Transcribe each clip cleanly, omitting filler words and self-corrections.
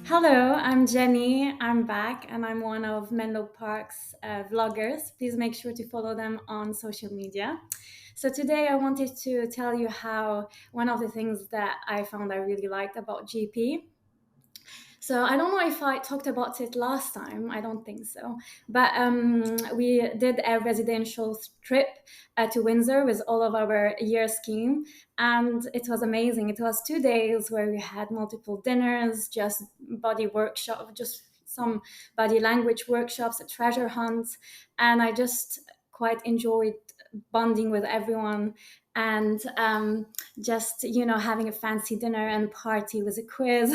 Hello, I'm Jenny. I'm back and I'm one of Menlo Park's vloggers. Please make sure to follow them on social media. So, today I wanted to tell you how one of the things that I found I really liked about GP. So I don't know if I talked about it last time. I don't think so. But we did a residential trip to Windsor with all of our year scheme, and it was amazing. It was 2 days where we had multiple dinners, just body workshop, just some body language workshops, a treasure hunt, and I just quite enjoyed bonding with everyone and just having a fancy dinner and party with a quiz.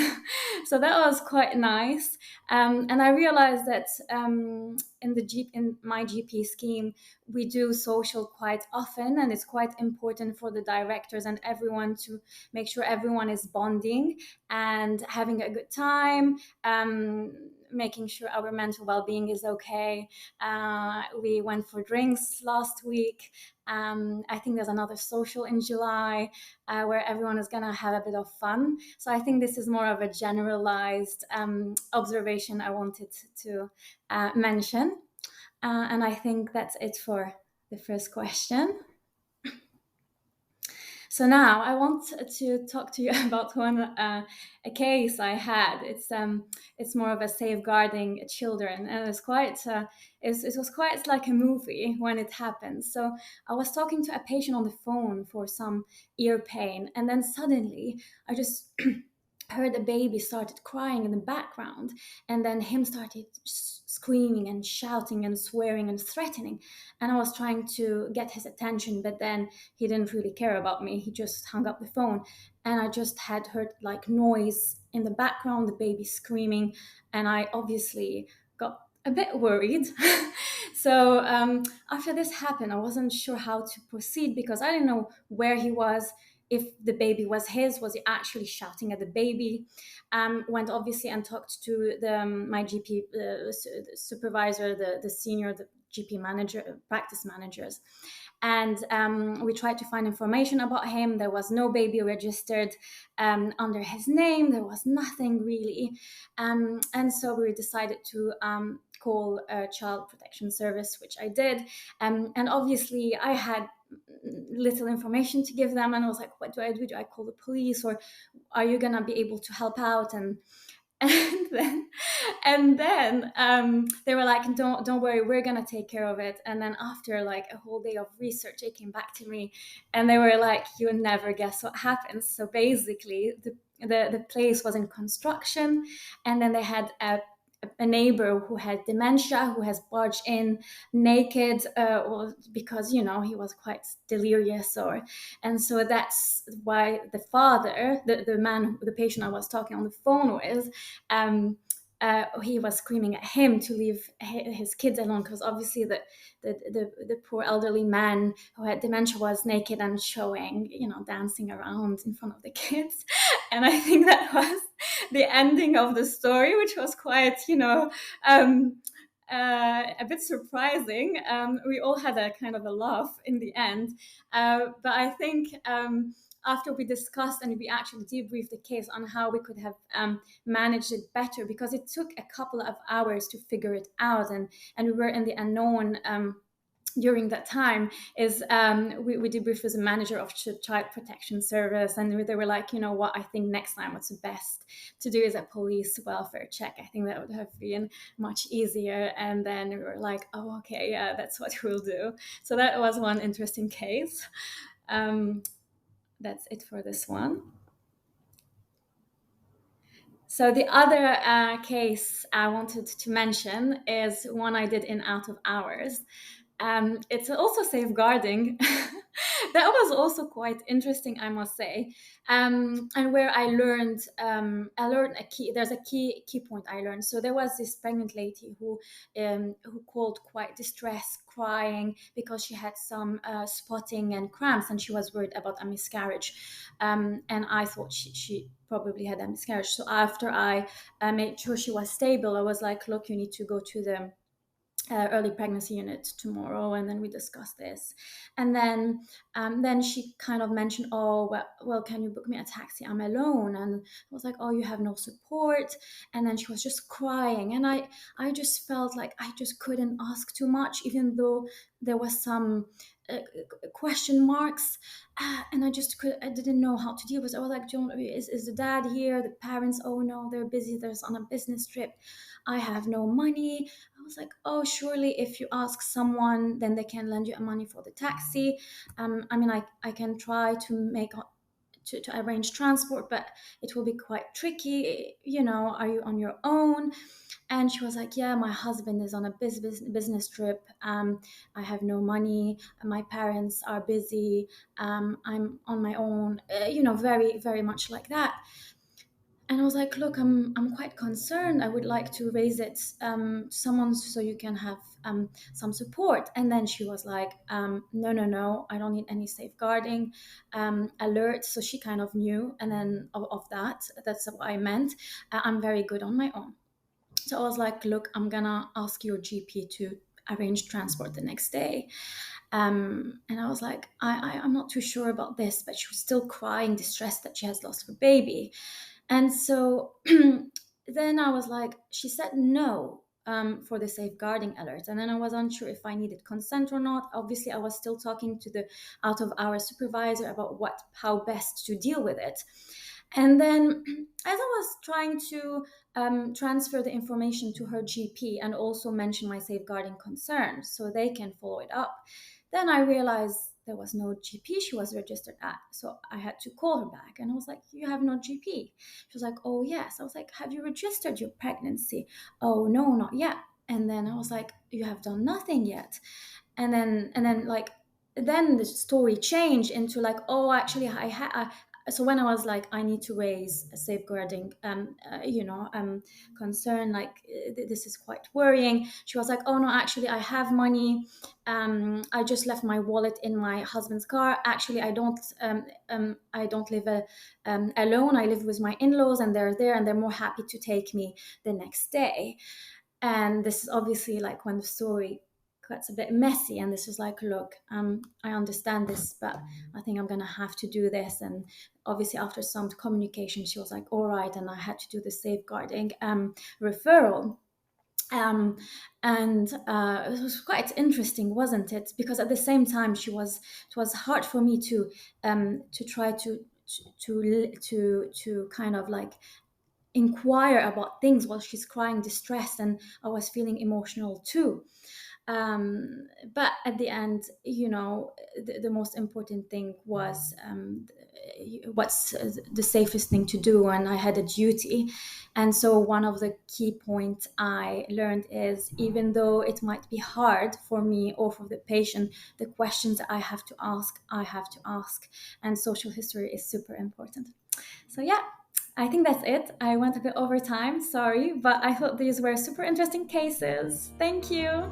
So that was quite nice. And I realized that in my GP scheme, we do social quite often, and it's quite important for the directors and everyone to make sure everyone is bonding and having a good time. Making sure our mental well-being is okay. We went for drinks last week. I think there's another social in July where everyone is going to have a bit of fun. So I think this is more of a generalized observation I wanted to mention. And I think that's it for the first question. So now I want to talk to you about a case I had. It's more of a safeguarding children, and it was quite like a movie when it happened. So I was talking to a patient on the phone for some ear pain, and then suddenly I just heard the baby started crying in the background, and then him started screaming and shouting and swearing and threatening, and I was trying to get his attention, but then he didn't really care about me. He just hung up the phone, and I just had heard like noise in the background, the baby screaming, and I obviously got a bit worried. So after this happened, I wasn't sure how to proceed because I didn't know where he was, if the baby was his, was he actually shouting at the baby? Went obviously and talked to my GP supervisor, the senior, the GP manager, practice managers. And we tried to find information about him. There was no baby registered under his name. There was nothing really. And so we decided to call a child protection service, which I did. And obviously I had little information to give them, and I was like, what do I do? Do I call the police, or are you gonna be able to help out? And and then they were like, don't worry, we're gonna take care of it. And then after like a whole day of research, they came back to me and they were like, you'll never guess what happens. So basically the place was in construction, and then they had a neighbor who had dementia, who has barged in naked, because he was quite delirious, and so that's why the father, the man, the patient I was talking on the phone with, he was screaming at him to leave his kids alone, because obviously the poor elderly man who had dementia was naked and showing, dancing around in front of the kids. And I think that was the ending of the story, which was quite, a bit surprising. We all had a kind of a laugh in the end, but I think after we discussed and we actually debriefed the case on how we could have managed it better, because it took a couple of hours to figure it out, and we were in the unknown. During that time is we debriefed with the manager of child protection service, and they were like, you know what, I think next time what's the best to do is a police welfare check. I think that would have been much easier. And then we were like, oh, okay, yeah, that's what we'll do. So that was one interesting case. um, that's it for this one. So the other case I wanted to mention is one I did in out of hours. It's also safeguarding. That was also quite interesting, I must say, and where I learned a key. There's a key point I learned. So there was this pregnant lady who called quite distressed, crying because she had some spotting and cramps, and she was worried about a miscarriage. And I thought she probably had a miscarriage. So after I made sure she was stable, I was like, look, you need to go to the early pregnancy unit tomorrow, and then we discussed this. And then she kind of mentioned, oh well, can you book me a taxi, I'm alone. And I was like, oh, you have no support. And then she was just crying, and I just felt like I just couldn't ask too much, even though there was some question marks. And I didn't know how to deal with it. I was like, John, is the dad here, the parents? Oh no, they're busy, there's on a business trip, I have no money. I was like, oh, surely if you ask someone, then they can lend you money for the taxi. I mean, I can try to to arrange transport, but it will be quite tricky. Are you on your own? And she was like, yeah, my husband is on a business trip. I have no money. My parents are busy. I'm on my own. Very, very much like that. And I was like, look, I'm quite concerned. I would like to raise it to someone so you can have some support. And then she was like, no, no, no, I don't need any safeguarding alert. So she kind of knew. And then of that, that's what I meant. I'm very good on my own. So I was like, look, I'm gonna ask your GP to arrange transport the next day. And I was like, I'm not too sure about this, but she was still crying, distressed that she has lost her baby. And so then I was like, she said no for the safeguarding alert. And then I was unsure if I needed consent or not. Obviously, I was still talking to the out of hour supervisor about how best to deal with it. And then as I was trying to transfer the information to her GP and also mention my safeguarding concerns so they can follow it up, then I realized there was no GP she was registered at. So I had to call her back, and I was like, you have no GP? She was like, oh yes. I was like, have you registered your pregnancy? Oh no, not yet. And then I was like, you have done nothing yet. And then like then the story changed into like, oh, actually so when I was like, I need to raise a safeguarding concern, like this is quite worrying, she was like, oh no, actually I have money. I just left my wallet in my husband's car. Actually, I don't live alone. I live with my in-laws, and they're there, and they're more happy to take me the next day. And this is obviously like when the story gets a bit messy, and this is like, look, I understand this, but I think I'm gonna have to do this. And obviously after some communication, she was like, all right, and I had to do the safeguarding referral. um, and it was quite interesting, wasn't it? Because at the same time, it was hard for me to try to kind of like inquire about things while she's crying, distressed, and I was feeling emotional too. But at the end, the most important thing was what's the safest thing to do, and I had a duty. And so one of the key points I learned is, even though it might be hard for me or for the patient, the questions that I have to ask. And social history is super important. So yeah, I think that's it. I went a bit over time, sorry, but I thought these were super interesting cases. Thank you.